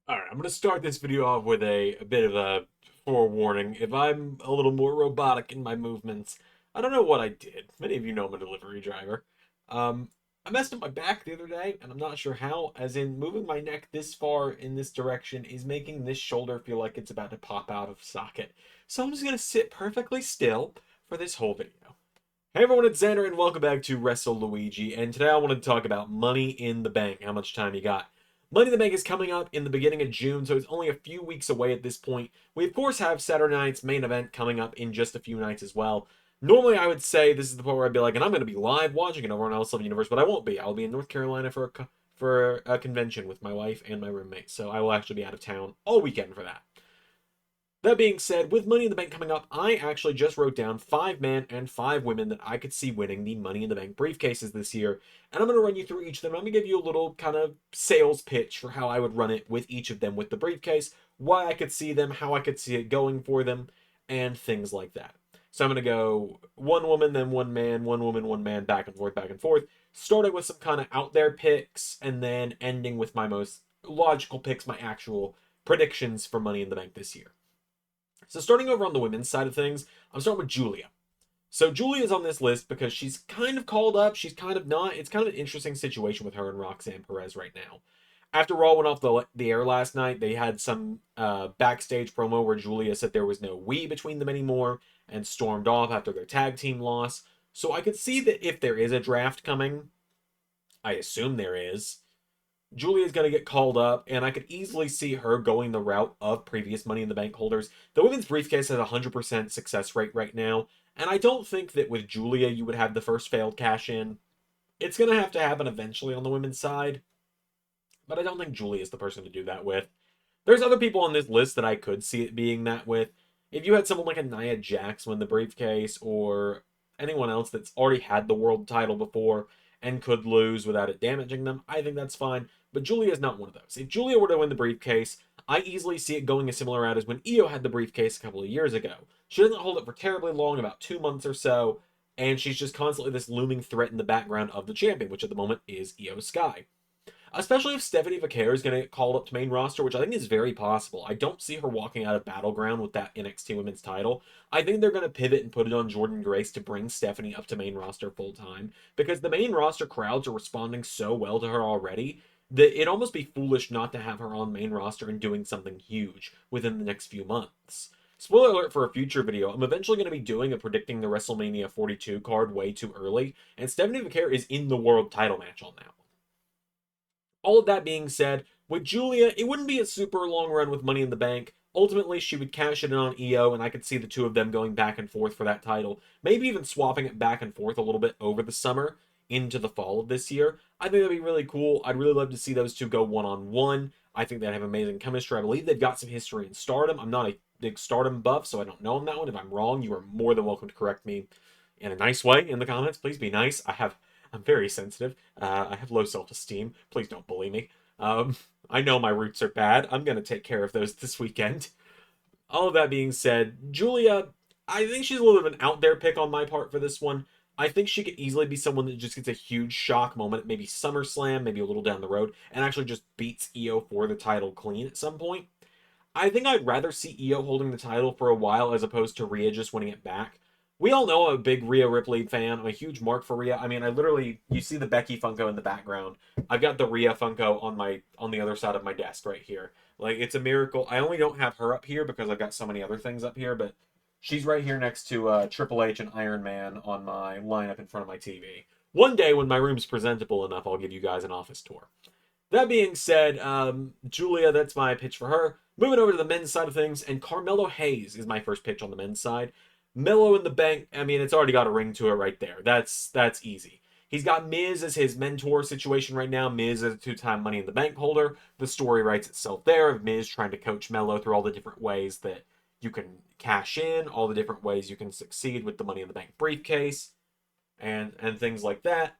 Alright, I'm going to start this video off with a bit of a forewarning. If I'm a little more robotic in my movements, I don't know what I did. Many of you know I'm a delivery driver. Um, I messed up my back the other day, and I'm not sure how, as in moving my neck this far in this direction is making this shoulder feel like it's about to pop out of socket. So I'm just going to sit perfectly still for this whole video. Hey everyone, it's Xander, and welcome back to Wrestle Luigi, and today I wanted to talk about Money in the Bank, how much time you got. Money in the Bank is coming up in the beginning of June, so it's only a few weeks away at this point. We of course have Saturday night's main event coming up in just a few nights as well. Normally I would say this is the part where I'd be like, and I'm going to be live watching it over on LSL Universe, but I won't be. I'll be in North Carolina for a convention with my wife and my roommate, so I will actually be out of town all weekend for that. That being said, with Money in the Bank coming up, I actually just wrote down 5 men and 5 women that I could see winning the Money in the Bank briefcases this year. And I'm going to run you through each of them. I'm going to give you a little kind of sales pitch for how I would run it with each of them with the briefcase, why I could see them, how I could see it going for them, and things like that. So I'm going to go 1 woman, then 1 man, 1 woman, 1 man, back and forth, starting with some kind of out there picks, and then ending with my most logical picks, my actual predictions for Money in the Bank this year. So starting over on the women's side of things, I'm starting with Julia. So Julia's on this list because she's kind of called up, she's kind of not. It's kind of an interesting situation with her and Roxanne Perez right now. After Raw went off the air last night, they had some backstage promo where Julia said there was no we between them anymore and stormed off after their tag team loss. So I could see that if there is a draft coming, I assume there is, Julia's going to get called up, and I could easily see her going the route of previous Money in the Bank holders. The women's briefcase has a 100% success rate right now, and I don't think that with Julia you would have the first failed cash in. It's going to have to happen eventually on the women's side, but I don't think Julia is the person to do that with. There's other people on this list that I could see it being that with. If you had someone like a Nia Jax win the briefcase, or anyone else that's already had the world title before and could lose without it damaging them, I think that's fine. But Julia is not one of those. If Julia were to win the briefcase, I easily see it going a similar route as when Io had the briefcase a couple of years ago. She doesn't hold it for terribly long, about 2 months or so, and she's just constantly this looming threat in the background of the champion, which at the moment is Io Sky. Especially if Stephanie Vaquer is going to get called up to main roster, which I think is very possible. I don't see her walking out of Battleground with that NXT Women's title. I think they're going to pivot and put it on Jordynne Grace to bring Stephanie up to main roster full time, because the main roster crowds are responding so well to her already that it'd almost be foolish not to have her on main roster and doing something huge within the next few months. Spoiler alert for a future video, I'm eventually going to be doing a predicting the WrestleMania 42 card way too early, and Stephanie Vaquer is in the world title match on that. All of that being said, with Julia, it wouldn't be a super long run with Money in the Bank. Ultimately, she would cash it in on Io, and I could see the two of them going back and forth for that title. Maybe even swapping it back and forth a little bit over the summer into the fall of this year. I think that'd be really cool. I'd really love to see those two go one-on-one. I think they'd have amazing chemistry. I believe they've got some history in Stardom. I'm not a big Stardom buff, so I don't know on that one. If I'm wrong, you are more than welcome to correct me in a nice way in the comments. Please be nice. I'm very sensitive. I have low self-esteem. Please don't bully me. Um, I know my roots are bad. I'm going to take care of those this weekend. All of that being said, Julia, I think she's a little bit of an out there pick on my part for this one. I think she could easily be someone that just gets a huge shock moment, maybe SummerSlam, maybe a little down the road, and actually just beats Io for the title clean at some point. I think I'd rather see Io holding the title for a while as opposed to Rhea just winning it back. We all know I'm a big Rhea Ripley fan. I'm a huge mark for Rhea. I mean, I literally, you see the Becky Funko in the background. I've got the Rhea Funko on the other side of my desk right here. Like, it's a miracle. I only don't have her up here because I've got so many other things up here, but she's right here next to Triple H and Iron Man on my lineup in front of my TV. One day when my room's presentable enough, I'll give you guys an office tour. That being said, Julia, that's my pitch for her. Moving over to the men's side of things, and Carmelo Hayes is my first pitch on the men's side. Mello in the bank, I mean, it's already got a ring to it right there. That's easy. He's got Miz as his mentor situation right now. Miz is a two-time Money in the Bank holder. The story writes itself there of Miz trying to coach Mello through all the different ways that you can cash in, all the different ways you can succeed with the Money in the Bank briefcase, and things like that.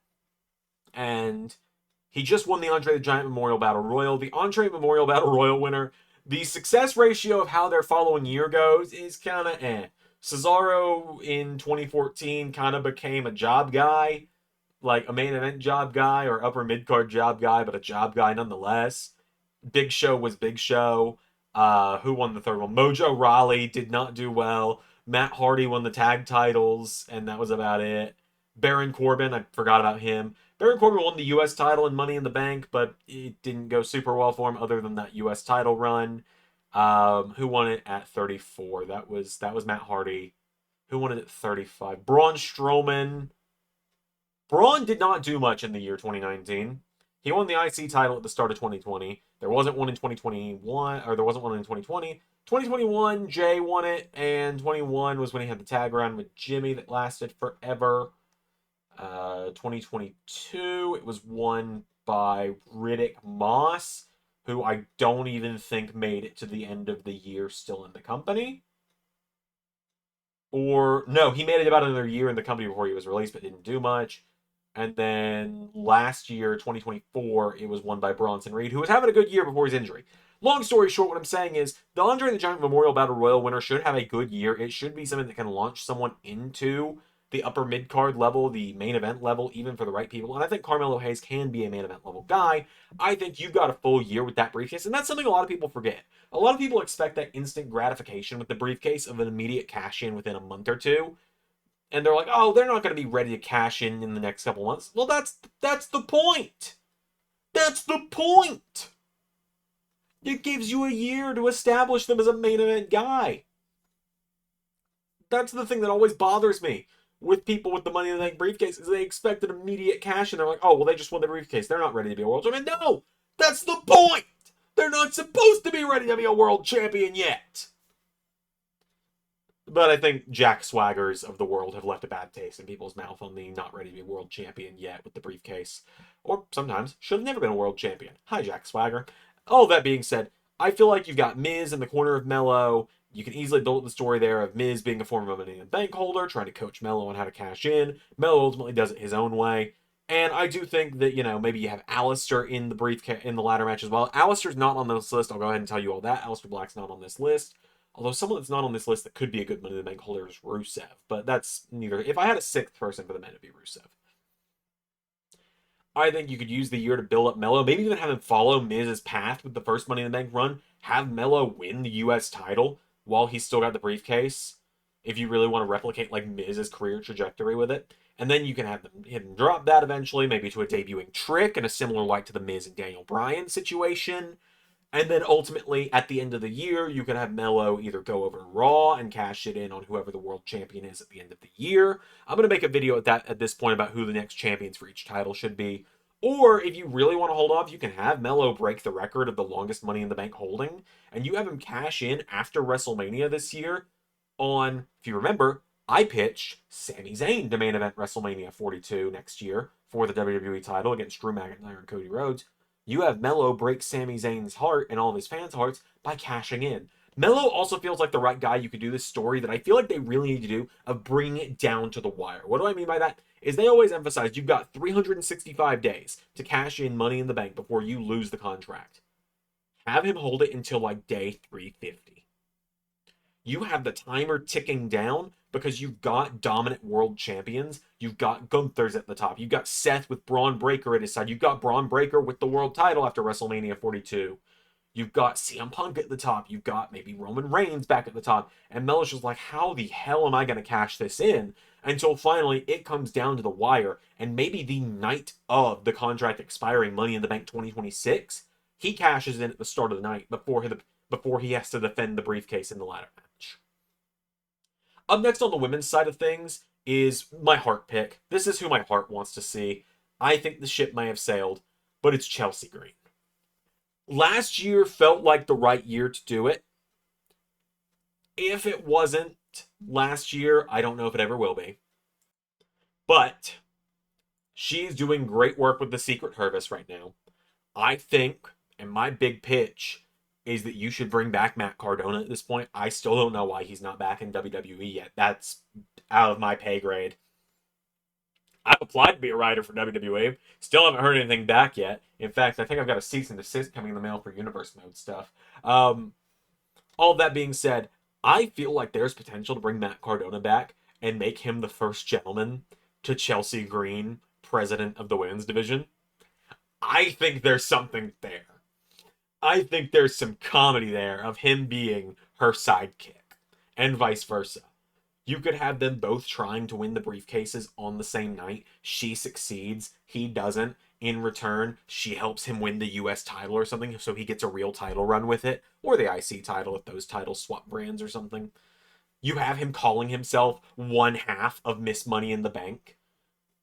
And he just won the Andre the Giant Memorial Battle Royal. The Andre Memorial Battle Royal winner, the success ratio of how their following year goes is kind of eh. Cesaro in 2014 kind of became a job guy, like a main event job guy or upper mid card job guy, but a job guy nonetheless. Big Show was Big Show. Who won the third one? Mojo Rawley did not do well. Matt Hardy won the tag titles, and that was about it. Baron Corbin, I forgot about him. Baron Corbin won the U.S. title and Money in the Bank, but it didn't go super well for him other than that U.S. title run. Who won it at 34? That was Matt Hardy. Who won it at 35? Braun Strowman. Braun did not do much in the year 2019. He won the IC title at the start of 2020. There wasn't one in 2021, or there wasn't one in 2020. 2021, Jay won it, and 21 was when he had the tag run with Jimmy that lasted forever. 2022, it was won by Riddick Moss, who I don't even think made it to the end of the year still in the company. Or, no, he made it about another year in the company before he was released, but didn't do much. And then last year, 2024, it was won by Bronson Reed, who was having a good year before his injury. Long story short, what I'm saying is the Andre the Giant Memorial Battle Royal winner should have a good year. It should be something that can launch someone into the upper mid card level, the main event level, even for the right people. And I think Carmelo Hayes can be a main event level guy. I think you got a full year with that briefcase, and that's something a lot of people forget. A lot of people expect that instant gratification with the briefcase of an immediate cash in within a month or two, and they're like, oh, they're not going to be ready to cash in the next couple months. Well, that's the point. That's the point. It gives you a year to establish them as a main event guy. That's the thing that always bothers me with people with the Money in the Bank briefcase is they expect an immediate cash and they're like, oh, well, they just won the briefcase. They're not ready to be a world champion. No, that's the point. They're not supposed to be ready to be a world champion yet. But I think Jack Swaggers of the world have left a bad taste in people's mouth on the not ready to be world champion yet with the briefcase. Or sometimes should have never been a world champion. Hi, Jack Swagger. All that being said, I feel like you've got Miz in the corner of Mello. You can easily build the story there of Miz being a former Money in the Bank holder, trying to coach Mello on how to cash in. Mello ultimately does it his own way. And I do think that, maybe you have Alistair in the briefcase in the ladder match as well. Alistair's not on this list. I'll go ahead and tell you all that. Alistair Black's not on this list. Although someone that's not on this list that could be a good Money in the Bank holder is Rusev. But that's neither. If I had a sixth person for the men, it'd be Rusev. I think you could use the year to build up Mello. Maybe even have him follow Miz's path with the first Money in the Bank run. Have Mello win the U.S. title while he's still got the briefcase. If you really want to replicate like Miz's career trajectory with it. And then you can have him drop that eventually, maybe to a debuting Trick in a similar light to the Miz and Daniel Bryan situation. And then ultimately, at the end of the year, you can have Mello either go over to Raw and cash it in on whoever the world champion is at the end of the year. I'm going to make a video at this point about who the next champions for each title should be. Or if you really want to hold off, you can have Mello break the record of the longest Money in the Bank holding, and you have him cash in after WrestleMania this year on, if you remember, I pitched Sami Zayn to main event WrestleMania 42 next year for the WWE title against Drew McIntyre and Cody Rhodes. You have Mello break Sami Zayn's heart and all of his fans' hearts by cashing in. Mello also feels like the right guy you could do this story that I feel like they really need to do of bringing it down to the wire. What do I mean by that? Is they always emphasize you've got 365 days to cash in Money in the Bank before you lose the contract. Have him hold it until like day 350. You have the timer ticking down because you've got dominant world champions. You've got Gunther's at the top. You've got Seth with Braun Breaker at his side. You've got Braun Breaker with the world title after WrestleMania 42. You've got CM Punk at the top. You've got maybe Roman Reigns back at the top. And Melo's just like, how the hell am I going to cash this in? Until finally it comes down to the wire. And maybe the night of the contract expiring Money in the Bank 2026, he cashes in at the start of the night before he has to defend the briefcase in the ladder match. Up next on the women's side of things is my heart pick. This is who my heart wants to see. I think the ship may have sailed, but it's Chelsea Green. Last year felt like the right year to do it. If it wasn't last year, I don't know if it ever will be. But she's doing great work with the Secret Service right now. I think, and my big pitch is that you should bring back Matt Cardona at this point. I still don't know why he's not back in WWE yet. That's out of my pay grade. I've applied to be a writer for WWE. Still haven't heard anything back yet. In fact, I think I've got a cease and desist coming in the mail for Universe Mode stuff. All that being said, I feel like there's potential to bring Matt Cardona back and make him the first gentleman to Chelsea Green, president of the women's division. I think there's something there. I think there's some comedy there of him being her sidekick and vice versa. You could have them both trying to win the briefcases on the same night. She succeeds, he doesn't. In return, she helps him win the US title or something, so he gets a real title run with it, or the IC title if those titles swap brands or something. You have him calling himself one half of Miss Money in the Bank.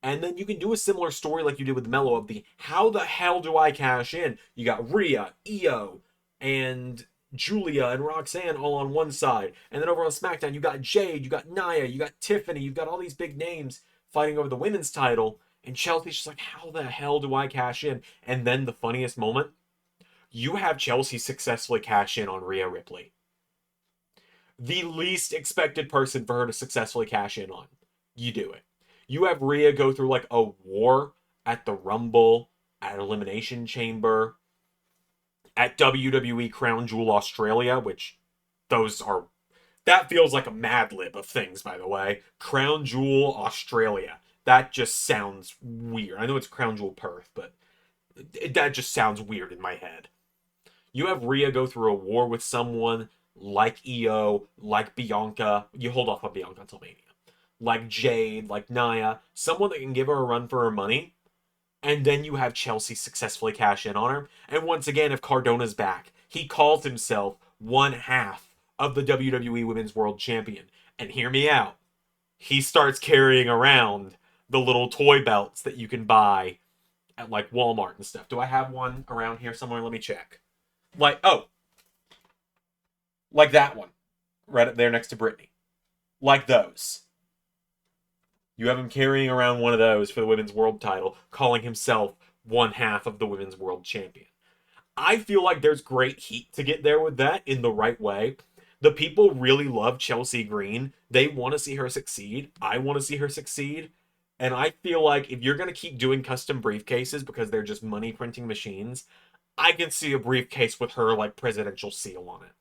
And then you can do a similar story like you did with Mello of the how the hell do I cash in? You got Rhea, Io, and Julia and Roxanne all on one side. And then over on SmackDown, you got Jade, you got Nia, you got Tiffany, you've got all these big names fighting over the women's title. And Chelsea's just like, how the hell do I cash in? And then the funniest moment, you have Chelsea successfully cash in on Rhea Ripley. The least expected person for her to successfully cash in on. You do it. You have Rhea go through like a war at the Rumble, at Elimination Chamber, at WWE Crown Jewel Australia, which those are, that feels like a mad lib of things, by the way. Crown Jewel Australia. That just sounds weird. I know it's Crown Jewel Perth, but that just sounds weird in my head. You have Rhea go through a war with someone like Io, like Bianca. You hold off on Bianca until Mania. Like Jade, like Nia. Someone that can give her a run for her money. And then you have Chelsea successfully cash in on her. And once again, if Cardona's back, he calls himself one half of the WWE Women's World Champion. And hear me out. He starts carrying around the little toy belts that you can buy at like Walmart and stuff. Do I have one around here somewhere? Let me check. Like, oh, like that one. Right up there next to Brittany. Like those. You have him carrying around one of those for the women's world title, calling himself one half of the women's world champion. I feel like there's great heat to get there with that in the right way. The people really love Chelsea Green. They want to see her succeed. I want to see her succeed. And I feel like if you're going to keep doing custom briefcases because they're just money printing machines, I can see a briefcase with her like presidential seal on it.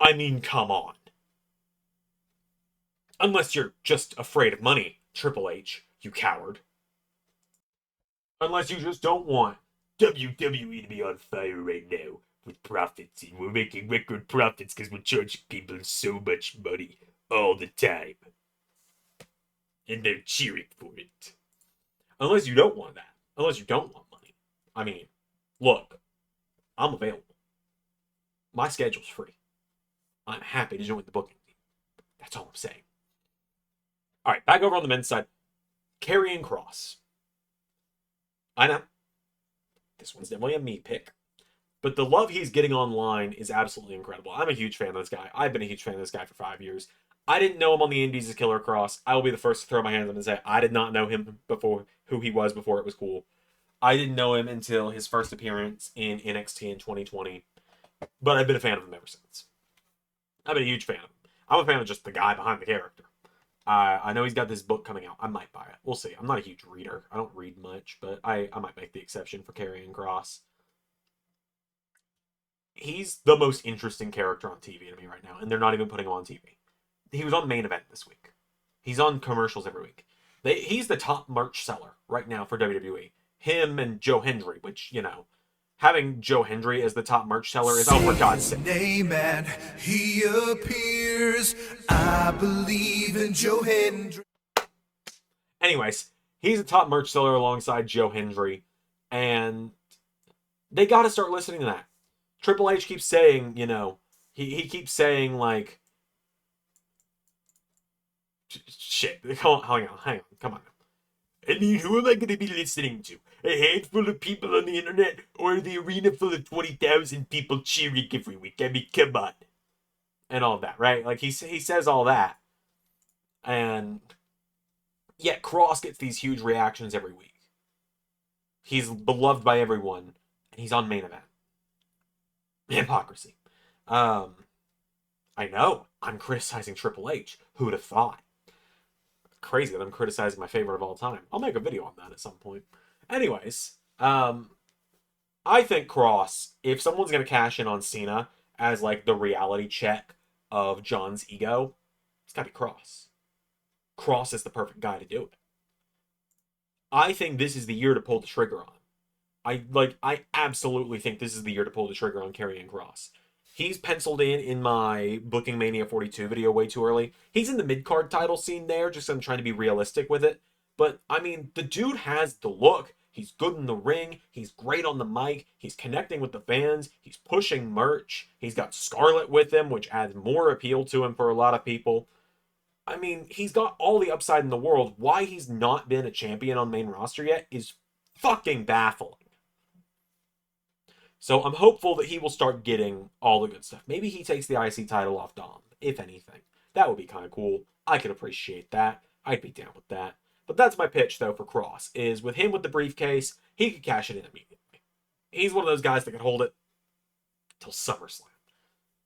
I mean, come on. Unless you're just afraid of money, Triple H, you coward. Unless you just don't want WWE to be on fire right now with profits, and we're making record profits because we're charging people so much money all the time. And they're cheering for it. Unless you don't want that. Unless you don't want money. I mean, look, I'm available. My schedule's free. I'm happy to join the booking team. That's all I'm saying. All right, back over on the men's side. Karrion Kross. I know. This one's definitely a me pick. But the love he's getting online is absolutely incredible. I'm a huge fan of this guy. I've been a huge fan of this guy for 5 years. I didn't know him on the Indies as Killer Kross. I will be the first to throw my hands up and say I did not know him before, who he was before it was cool. I didn't know him until his first appearance in NXT in 2020. But I've been a fan of him ever since. I've been a huge fan of him. I'm a fan of just the guy behind the character. I know he's got this book coming out. I might buy it. We'll see. I'm not a huge reader. I don't read much, but I might make the exception for Karrion Kross. He's the most interesting character on TV to me right now, and they're not even putting him on TV. He was on Main Event this week. He's on commercials every week. He's the top merch seller right now for WWE. Him and Joe Hendry, which, you know, having Joe Hendry as the top merch seller is, oh, for God's sake. Name and he appears. I believe in Joe Hendry. Anyways, he's a top merch seller alongside Joe Hendry, and they got to start listening to that. Triple H keeps saying, you know, he keeps saying, like, shit, hang on, come on. I mean, who am I going to be listening to? A handful of people on the internet or the arena full of 20,000 people cheering every week? I mean, come on. And all of that, right? Like, he says all that. And yet Kross gets these huge reactions every week. He's beloved by everyone, and he's on Main Event. Hypocrisy. I know, I'm criticizing Triple H. Who'd have thought? Crazy that I'm criticizing my favorite of all time. I'll make a video on that at some point. Anyways, I think Kross, if someone's going to cash in on Cena as like the reality check of John's ego, it's got to be Kross. Kross is the perfect guy to do it. I think this is the year to pull the trigger on. I absolutely think this is the year to pull the trigger on Karrion Kross. He's penciled in my Booking Mania 42 video way too early. He's in the mid card title scene there, just I'm trying to be realistic with it. But I mean, the dude has the look. He's good in the ring. He's great on the mic. He's connecting with the fans. He's pushing merch. He's got Scarlett with him, which adds more appeal to him for a lot of people. I mean, he's got all the upside in the world. Why he's not been a champion on main roster yet is fucking baffling. So I'm hopeful that he will start getting all the good stuff. Maybe he takes the IC title off Dom, if anything. That would be kind of cool. I could appreciate that. I'd be down with that. But that's my pitch, though, for Cross, is with him with the briefcase, he could cash it in immediately. He's one of those guys that can hold it till SummerSlam.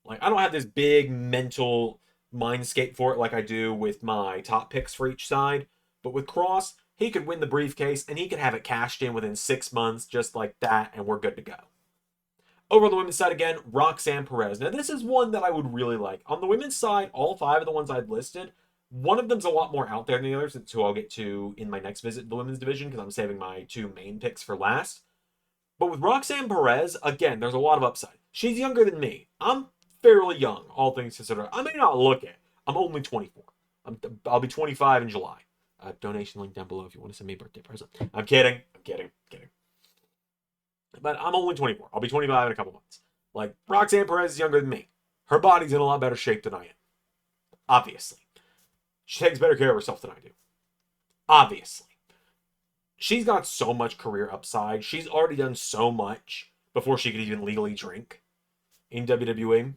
Like, I don't have this big mental mindscape for it like I do with my top picks for each side. But with Cross, he could win the briefcase, and he could have it cashed in within 6 months, just like that, and we're good to go. Over on the women's side again, Roxanne Perez. Now, this is one that I would really like. On the women's side, all 5 of the ones I've listed, one of them's a lot more out there than the others, who I'll get to in my next visit to the women's division, because I'm saving my 2 main picks for last. But with Roxanne Perez, again, there's a lot of upside. She's younger than me. I'm fairly young, all things considered. I may not look it. I'm only 24. I'll be 25 in July. Donation link down below if you want to send me a birthday present. I'm kidding. I'm kidding. But I'm only 24. I'll be 25 in a couple months. Like, Roxanne Perez is younger than me. Her body's in a lot better shape than I am. Obviously. She takes better care of herself than I do. Obviously. She's got so much career upside. She's already done so much before she could even legally drink in WWE.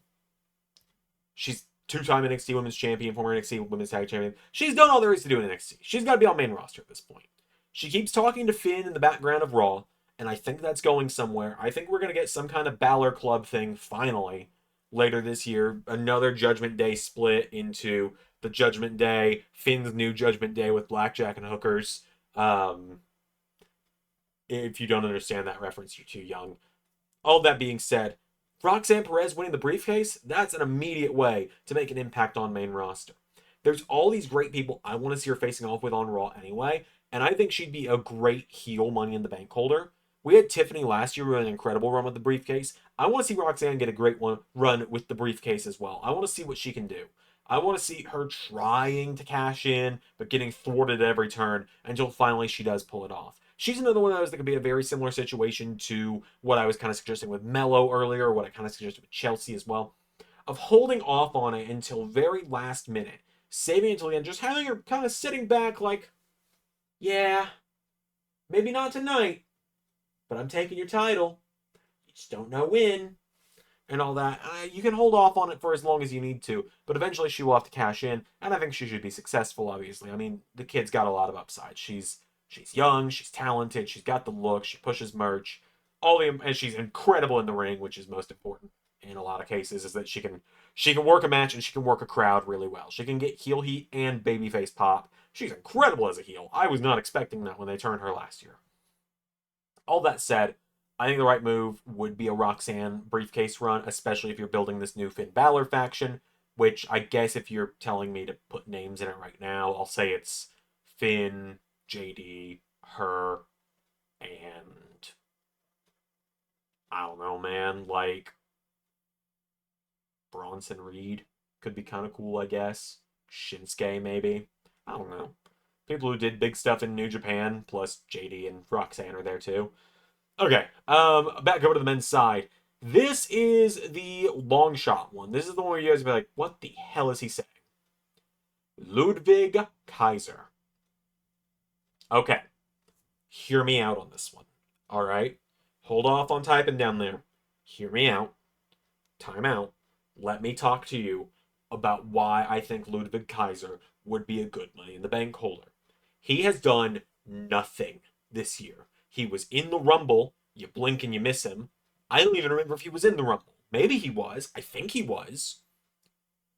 She's 2-time NXT Women's Champion, former NXT Women's Tag Champion. She's done all there is to do in NXT. She's got to be on main roster at this point. She keeps talking to Finn in the background of Raw, and I think that's going somewhere. I think we're going to get some kind of Balor Club thing finally later this year. Another Judgment Day split into the Judgment Day, Finn's new Judgment Day with blackjack and hookers. If you don't understand that reference, you're too young. All that being said, Roxanne Perez winning the briefcase, that's an immediate way to make an impact on main roster. There's all these great people I want to see her facing off with on Raw anyway, and I think she'd be a great heel Money in the Bank holder. We had Tiffany last year with an incredible run with the briefcase. I want to see Roxanne get a great run with the briefcase as well. I want to see what she can do. I want to see her trying to cash in, but getting thwarted at every turn until finally she does pull it off. She's another one of those that could be a very similar situation to what I was kind of suggesting with Mello earlier, what I kind of suggested with Chelsea as well, of holding off on it until very last minute, saving it until the end, just having her kind of sitting back like, yeah, maybe not tonight, but I'm taking your title. You just don't know when. And all that. You can hold off on it for as long as you need to, but eventually she will have to cash in, and I think she should be successful, obviously. I mean, the kid's got a lot of upside. She's young, she's talented, she's got the look, she pushes merch, and she's incredible in the ring, which is most important in a lot of cases, is that she can work a match and she can work a crowd really well. She can get heel heat and babyface pop. She's incredible as a heel. I was not expecting that when they turned her last year. All that said, I think the right move would be a Roxanne briefcase run, especially if you're building this new Finn Balor faction, which I guess if you're telling me to put names in it right now, I'll say it's Finn, JD, her, and I don't know, man, like Bronson Reed could be kind of cool, I guess. Shinsuke, maybe. I don't know. People who did big stuff in New Japan, plus JD and Roxanne are there too. Okay, back over to the men's side. This is the long shot one. This is the one where you guys be like, what the hell is he saying? Ludwig Kaiser. Okay, hear me out on this one. All right, hold off on typing down there. Hear me out. Time out. Let me talk to you about why I think Ludwig Kaiser would be a good Money in the Bank holder. He has done nothing this year. He was in the Rumble. You blink and you miss him. I don't even remember if he was in the Rumble. Maybe he was. I think he was.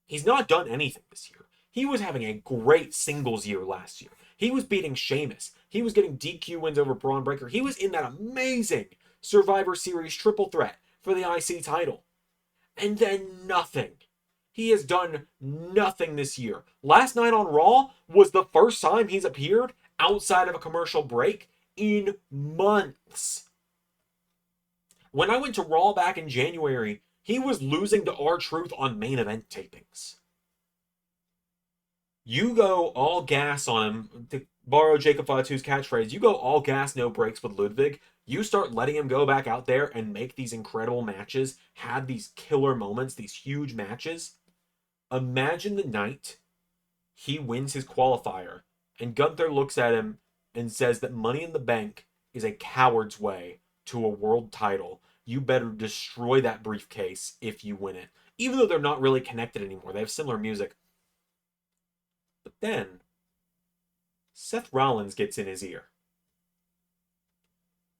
He's not done anything this year. He was having a great singles year last year. He was beating Sheamus. He was getting DQ wins over Braun Breaker. He was in that amazing Survivor Series triple threat for the IC title. And then nothing. He has done nothing this year. Last night on Raw was the first time he's appeared outside of a commercial break in months. When I went to Raw back in January, he was losing to R-Truth on main event tapings. You go all gas on him, to borrow Jacob Fatu's catchphrase, you go all gas, no breaks with Ludwig. You start letting him go back out there and make these incredible matches, have these killer moments, these huge matches. Imagine the night he wins his qualifier and Gunther looks at him and says that Money in the Bank is a coward's way to a world title. You better destroy that briefcase if you win it. Even though they're not really connected anymore, they have similar music. But then, Seth Rollins gets in his ear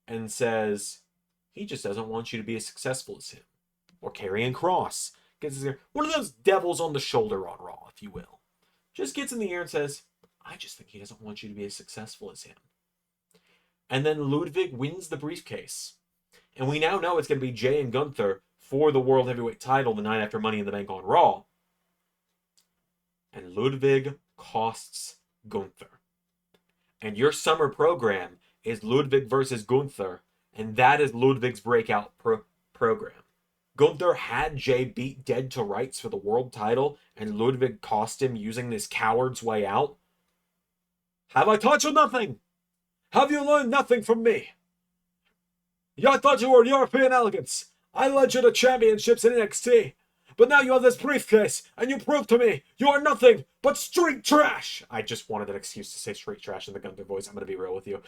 and says, he just doesn't want you to be as successful as him. Or Karrion Kross gets his ear. One of those devils on the shoulder on Raw, if you will. Just gets in the ear and says, I just think he doesn't want you to be as successful as him. And then Ludwig wins the briefcase. And we now know it's going to be Jay and Gunther for the World Heavyweight title the night after Money in the Bank on Raw. And Ludwig costs Gunther. And your summer program is Ludwig versus Gunther. And that is Ludwig's breakout program. Gunther had Jay beat dead to rights for the world title, and Ludwig cost him using this coward's way out. Have I taught you nothing? Have you learned nothing from me? I thought you were European elegance. I led you to championships in NXT. But now you have this briefcase, and you prove to me you are nothing but street trash. I just wanted an excuse to say street trash in the Gunther voice. I'm going to be real with you.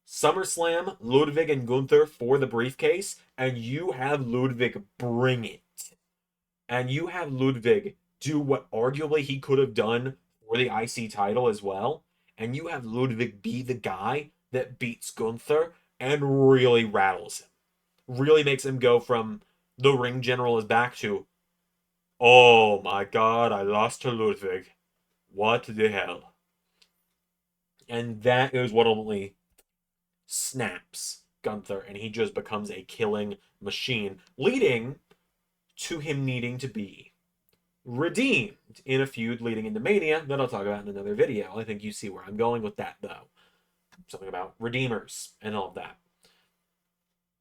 SummerSlam, Ludwig and Gunther for the briefcase, and you have Ludwig bring it. And you have Ludwig do what arguably he could have done for the IC title as well. And you have Ludwig be the guy that beats Gunther and really rattles him. Really makes him go from the ring general is back to, oh my god, I lost to Ludwig. What the hell? And that is what ultimately snaps Gunther, and he just becomes a killing machine, leading to him needing to be redeemed in a feud leading into Mania that I'll talk about in another video. I think you see where I'm going with that, though. Something about redeemers and all of that.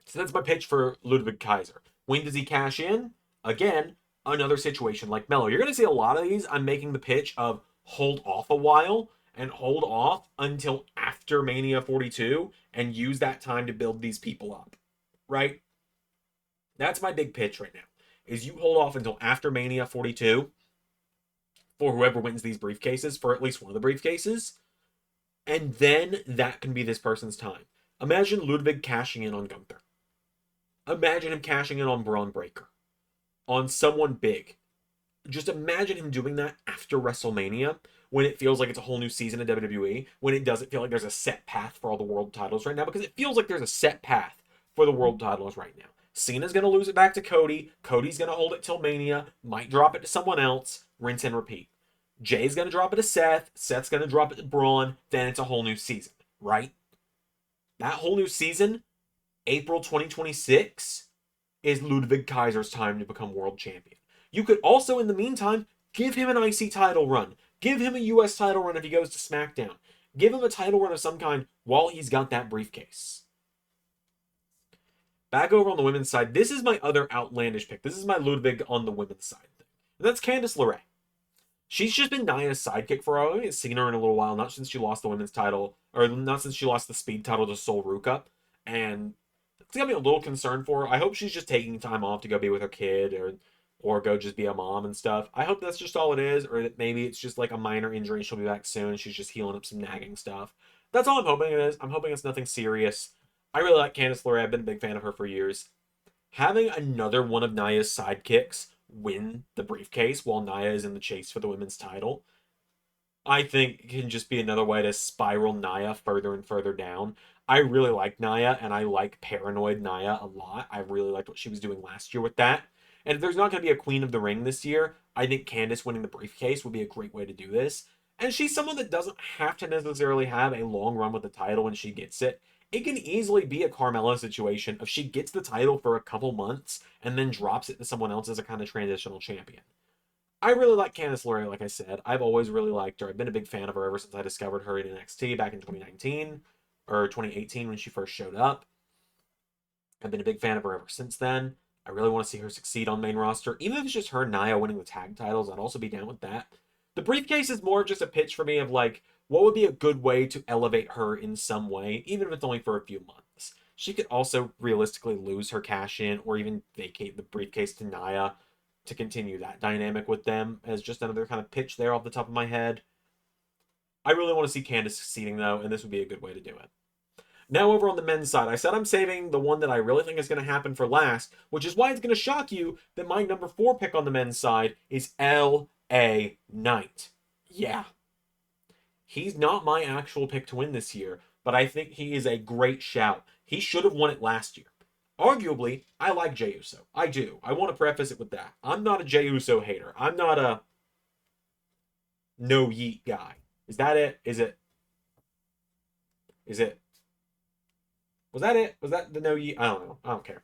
So that's my pitch for Ludwig Kaiser. When does he cash in? Again, another situation like Mello. You're going to see a lot of these. I'm making the pitch of hold off a while and hold off until after Mania 42 and use that time to build these people up, right? That's my big pitch right now, is you hold off until after Mania 42 for whoever wins these briefcases, for at least one of the briefcases, and then that can be this person's time. Imagine Ludwig cashing in on Gunther. Imagine him cashing in on Braun Breaker, on someone big. Just imagine him doing that after WrestleMania, when it feels like it's a whole new season of WWE, when it doesn't feel like there's a set path for all the world titles right now, because it feels like there's a set path for the world titles right now. Cena's going to lose it back to Cody. Cody's going to hold it till Mania, might drop it to someone else, rinse and repeat. Jay's going to drop it to Seth. Seth's going to drop it to Braun. Then it's a whole new season, right? That whole new season, April 2026, is Ludwig Kaiser's time to become world champion. You could also, in the meantime, give him an IC title run. Give him a US title run if he goes to SmackDown. Give him a title run of some kind while he's got that briefcase. Back over on the women's side, this is my other outlandish pick. This is my Ludwig on the women's side thing. And that's Candice LeRae. She's just been Nia's sidekick for a while. I haven't seen her in a little while, not since she lost the women's title, or not since she lost the speed title to Sol Ruka. And it's got me a little concerned for her. I hope she's just taking time off to go be with her kid, or go just be a mom and stuff. I hope that's just all it is, or that maybe it's just like a minor injury and she'll be back soon. She's just healing up some nagging stuff. That's all I'm hoping it is. I'm hoping it's nothing serious. I really like Candice LeRae. I've been a big fan of her for years. Having another one of Nia's sidekicks win the briefcase while Nia is in the chase for the women's title, I think can just be another way to spiral Nia further and further down. I really like Nia, and I like Paranoid Nia a lot. I really liked what she was doing last year with that. And if there's not going to be a Queen of the Ring this year, I think Candice winning the briefcase would be a great way to do this. And she's someone that doesn't have to necessarily have a long run with the title when she gets it. It can easily be a Carmella situation if she gets the title for a couple months and then drops it to someone else as a kind of transitional champion. I really like Candice LeRae, like I said. I've always really liked her. I've been a big fan of her ever since I discovered her in NXT back in 2019 or 2018 when she first showed up. I've been a big fan of her ever since then. I really want to see her succeed on main roster. Even if it's just her and Nia winning the tag titles, I'd also be down with that. The briefcase is more of just a pitch for me of like, what would be a good way to elevate her in some way, even if it's only for a few months. She could also realistically lose her cash in or even vacate the briefcase to Nia to continue that dynamic with them as just another kind of pitch there off the top of my head. I really want to see Candice succeeding though, and this would be a good way to do it. Now over on the men's side, I said I'm saving the one that I really think is going to happen for last, which is why it's going to shock you that my number 4 pick on the men's side is L.A. Knight. Yeah, he's not my actual pick to win this year, but I think he is a great shout. He should have won it last year. Arguably, I like Jey Uso. I do. I want to preface it with that. I'm not a Jey Uso hater. I'm not a no yeet guy. Is that it? Is it? Is it? Was that it? Was that the no yeet? I don't know. I don't care.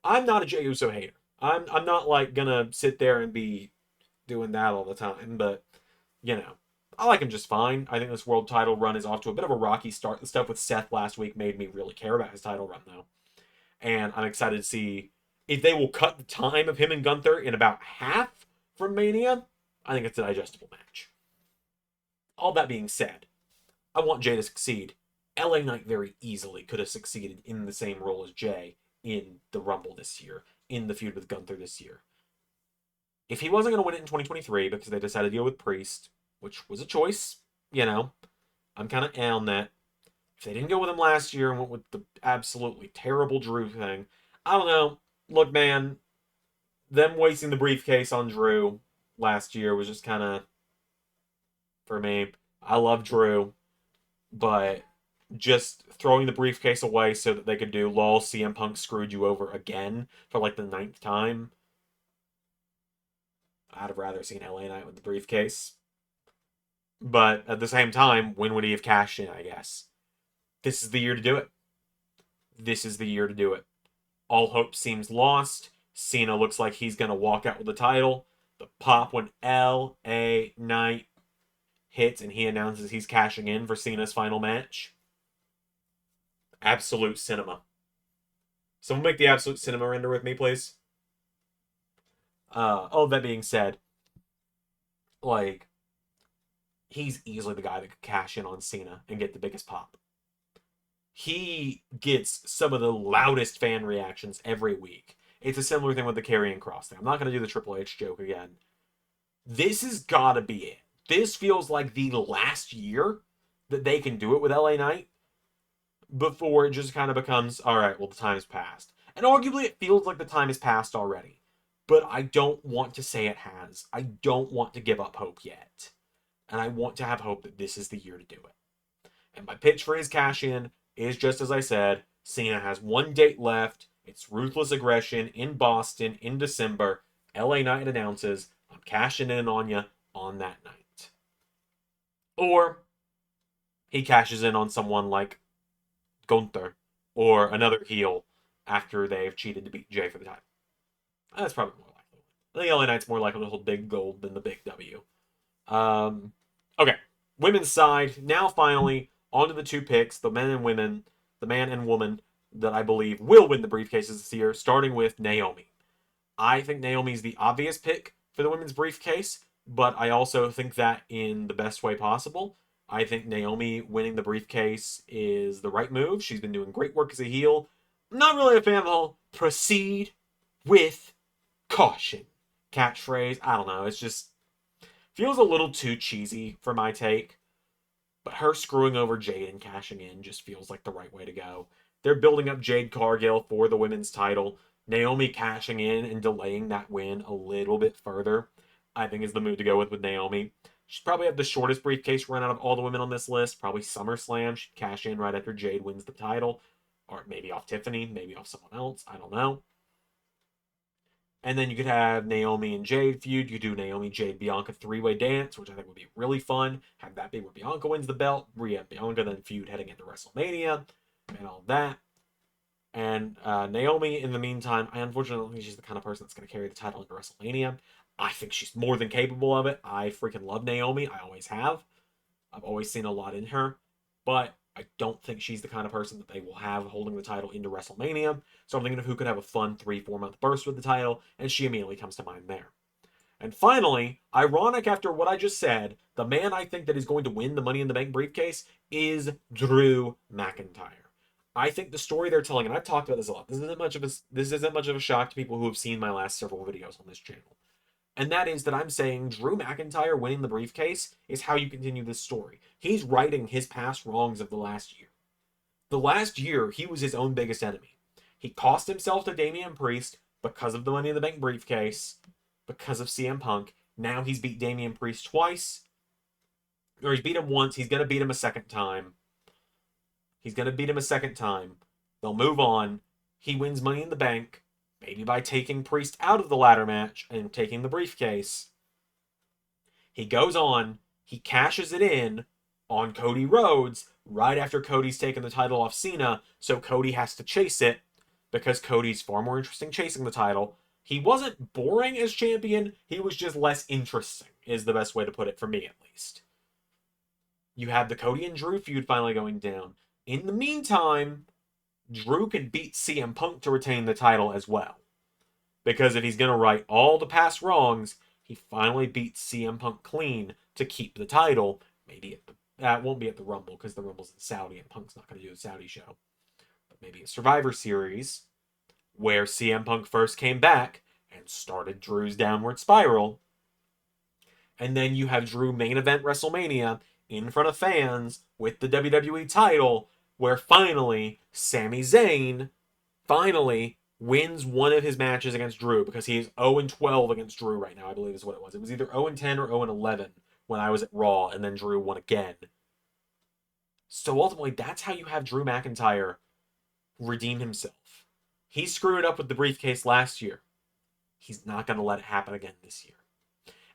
I'm not a Jey Uso hater. I'm not like gonna sit there and be doing that all the time, but you know, I like him just fine. I think this world title run is off to a bit of a rocky start. The stuff with Seth last week made me really care about his title run though. And I'm excited to see if they will cut the time of him and Gunther in about half from Mania. I think it's a digestible match. All that being said, I want Jay to succeed. LA Knight very easily could have succeeded in the same role as Jay in the Rumble this year, in the feud with Gunther this year. If he wasn't going to win it in 2023 because they decided to go with Priest, which was a choice, you know, I'm kind of on that. If they didn't go with him last year and went with the absolutely terrible Drew thing, I don't know. Look, man, them wasting the briefcase on Drew last year was just kind of, for me, I love Drew, but just throwing the briefcase away so that they could do lol CM Punk screwed you over again for like the 9th time. I'd have rather seen LA Knight with the briefcase. But at the same time, when would he have cashed in, I guess? This is the year to do it. This is the year to do it. All hope seems lost. Cena looks like he's going to walk out with the title. The pop when LA Knight hits and he announces he's cashing in for Cena's final match. Absolute cinema. Someone make the absolute cinema render with me, please. All that being said, like, he's easily the guy that could cash in on Cena and get the biggest pop. He gets some of the loudest fan reactions every week. It's a similar thing with the Karrion Kross thing. I'm not going to do the Triple H joke again. This has got to be it. This feels like the last year that they can do it with LA Knight before it just kind of becomes, all right, well, the time has passed. And arguably, it feels like the time has passed already. But I don't want to say it has. I don't want to give up hope yet. And I want to have hope that this is the year to do it. And my pitch for his cash in is just as I said. Cena has one date left. It's Ruthless Aggression in Boston in December. LA Knight announces, I'm cashing in on you on that night. Or he cashes in on someone like Gunther or another heel after they've cheated to beat Jay for the title. That's probably more likely. I think LA Knight's more likely to hold big gold than the big W. Okay, women's side. Now finally, onto the 2 picks, the men and women, the man and woman that I believe will win the briefcases this year, starting with Naomi. I think Naomi's the obvious pick for the women's briefcase, but I also think that in the best way possible. I think Naomi winning the briefcase is the right move. She's been doing great work as a heel. I'm not really a fan of the whole proceed with caution catchphrase. I don't know. It's just feels a little too cheesy for my take. But her screwing over Jade and cashing in just feels like the right way to go. They're building up Jade Cargill for the women's title. Naomi cashing in and delaying that win a little bit further, I think is the move to go with Naomi. She'd probably have the shortest briefcase run out of all the women on this list. Probably SummerSlam. She'd cash in right after Jade wins the title. Or maybe off Tiffany, maybe off someone else. I don't know. And then you could have Naomi and Jade feud. You could do Naomi, Jade, Bianca 3-way dance, which I think would be really fun. Have that be where Bianca wins the belt. Rhea Bianca then feud heading into WrestleMania and all that. And Naomi, in the meantime, I unfortunately don't think she's the kind of person that's going to carry the title into WrestleMania. I think she's more than capable of it. I freaking love Naomi. I always have. I've always seen a lot in her. But I don't think she's the kind of person that they will have holding the title into WrestleMania. So I'm thinking of who could have a fun 3-4 month burst with the title, and she immediately comes to mind there. And finally, ironic after what I just said, the man I think that is going to win the Money in the Bank briefcase is Drew McIntyre. I think the story they're telling, and I've talked about this a lot. This isn't much of a shock to people who have seen my last several videos on this channel. And that is that I'm saying Drew McIntyre winning the briefcase is how you continue this story. He's righting his past wrongs of the last year. The last year, he was his own biggest enemy. He cost himself to Damian Priest because of the Money in the Bank briefcase, because of CM Punk. Now he's beat Damian Priest twice. Or he's beat him once. He's going to beat him a second time. They'll move on. He wins Money in the Bank, maybe by taking Priest out of the ladder match and taking the briefcase. He goes on. He cashes it in on Cody Rhodes right after Cody's taken the title off Cena, so Cody has to chase it because Cody's far more interesting chasing the title. He wasn't boring as champion, he was just less interesting, is the best way to put it for me at least. You have the Cody and Drew feud finally going down. In the meantime, Drew can beat CM Punk to retain the title as well. Because if he's going to right all the past wrongs, he finally beats CM Punk clean to keep the title. Maybe that won't be at the Rumble because the Rumble's in Saudi and Punk's not going to do a Saudi show. But maybe a Survivor Series where CM Punk first came back and started Drew's downward spiral. And then you have Drew main event WrestleMania in front of fans with the WWE title, where finally Sami Zayn finally wins one of his matches against Drew, because he is 0-12 against Drew right now, I believe is what it was. It was either 0-10 or 0-11 when I was at Raw, and then Drew won again. So ultimately, that's how you have Drew McIntyre redeem himself. He screwed up with the briefcase last year. He's not going to let it happen again this year.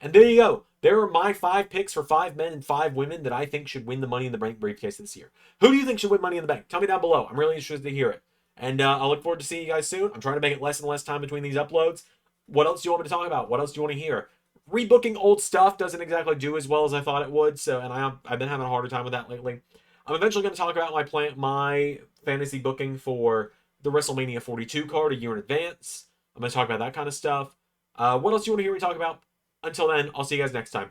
And there you go. There are my 5 picks for 5 men and 5 women that I think should win the Money in the Bank briefcase this year. Who do you think should win Money in the Bank? Tell me down below. I'm really interested to hear it. And I'll look forward to seeing you guys soon. I'm trying to make it less and less time between these uploads. What else do you want me to talk about? What else do you want to hear? Rebooking old stuff doesn't exactly do as well as I thought it would. And I've been having a harder time with that lately. I'm eventually going to talk about my fantasy booking for the WrestleMania 42 card a year in advance. I'm going to talk about that kind of stuff. What else do you want to hear me talk about? Until then, I'll see you guys next time.